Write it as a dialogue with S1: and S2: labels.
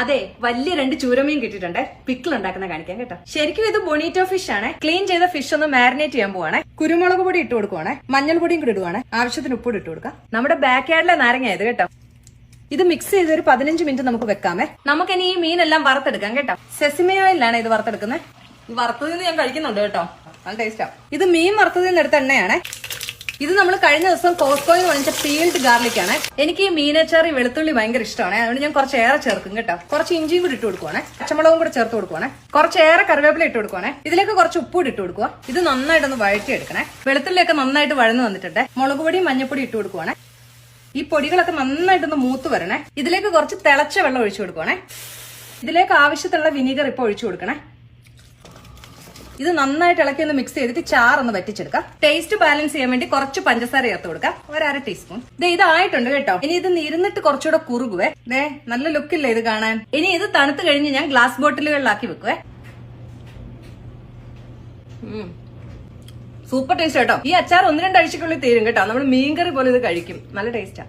S1: അതെ, വലിയ 2 ചൂരമീൻ കിട്ടിയിട്ടുണ്ട്. പിക്കിൾ ഉണ്ടാക്കുന്ന കാണിക്കാൻ കേട്ടോ. ശരിക്കും ഇത് ബൊണീറ്റോ ഫിഷ് ആണ്. ക്ലീൻ ചെയ്ത ഫിഷ് ഒന്ന് മാരിനേറ്റ് ചെയ്യാൻ പോവാണ്. കുരുമുളക് പൊടി ഇട്ട് കൊടുക്കുവാണ്, മഞ്ഞൾപ്പൊടിയും കൂടി ഇടുവാണ്, ആവശ്യത്തിന് ഉപ്പ് ഇട്ട് കൊടുക്കാം. നമ്മുടെ ബാക്ക് യാർഡിലെ നാരങ്ങ ഇത് കേട്ടോ. ഇത് മിക്സ് ചെയ്ത് ഒരു 15 മിനിറ്റ് നമുക്ക് വെക്കാമേ. നമുക്കിനി ഈ മീനെല്ലാം വറുത്തെടുക്കാം കേട്ടോ. സെസിമി ഓയിലാണ് ഇത് വറുത്തെടുക്കുന്നത്. വറുത്തതിൽ നിന്ന് ഞാൻ കഴിക്കുന്നുണ്ട് കേട്ടോ, നല്ല ടേസ്റ്റാ. ഇത് മീൻ വറുത്തതിൽ നിന്ന് എടുത്ത എണ്ണയാണ്. ഇത് നമ്മൾ കഴിഞ്ഞ ദിവസം കോസ്കോയിൽ വാങ്ങിച്ച പീൽഡ് ഗാർലിക് ആണ്. എനിക്ക് ഈ മീനച്ചാറി വെളുത്തുള്ളി ഭയങ്കര ഇഷ്ടമാണ്. അതുകൊണ്ട് ഞാൻ കുറച്ചേറെ ചേർക്കും കേട്ടോ. കുറച്ച് ഇഞ്ചിയും കൂടി ഇട്ട് കൊടുക്കുവാണ്, പച്ചമുളകും കൂടെ ചേർത്ത് കൊടുക്കുവാണ്, കുറച്ചേറെ കറിവേപ്പില ഇട്ട് കൊടുക്കുവാണ്. ഇതിലേക്ക് കുറച്ച് ഉപ്പൂടി ഇട്ട് കൊടുക്കുക. ഇത് നന്നായിട്ടൊന്ന് വഴറ്റിയെടുക്കണേ. വെളുത്തുള്ളിയൊക്കെ നന്നായിട്ട് വഴന്നു വന്നിട്ടുണ്ട്. മുളക് പൊടിയും മഞ്ഞപ്പൊടി ഇട്ട് കൊടുക്കുവാണ്. ഈ പൊടികളൊക്കെ നന്നായിട്ടൊന്ന് മൂത്ത് വരണേ. ഇതിലേക്ക് കുറച്ച് തിളച്ച വെള്ളം ഒഴിച്ചു കൊടുക്കുവാണേ. ഇതിലേക്ക് ആവശ്യത്തിനുള്ള വിനീഗർ ഇപ്പൊ ഒഴിച്ചു കൊടുക്കണേ. ഇത് നന്നായിട്ട് ഇളക്കി ഒന്ന് മിക്സ് ചെയ്തിട്ട് ചാറൊന്ന് വറ്റിച്ചെടുക്കാം. ടേസ്റ്റ് ബാലൻസ് ചെയ്യാൻ വേണ്ടി കുറച്ച് പഞ്ചസാര ചേർത്ത് കൊടുക്കാം, 1/2 ടീസ്പൂൺ. ഇതായിട്ടുണ്ട് കേട്ടോ. ഇനി ഇത് ഇരുന്നിട്ട് കുറച്ചുകൂടെ കുറുകുവേ. നല്ല ലുക്കില്ലേ ഇത് കാണാൻ. ഇനി ഇത് തണുത്ത് കഴിഞ്ഞ് ഞാൻ ഗ്ലാസ് ബോട്ടിലുകളിലാക്കി വെക്കുവേ. സൂപ്പർ ടേസ്റ്റ് കേട്ടോ. ഈ അച്ചാർ 1-2 ആഴ്ചക്കുള്ളിൽ തീരും കേട്ടോ. നമ്മൾ മീൻകറി പോലെ ഇത് കഴിക്കും. നല്ല ടേസ്റ്റാ.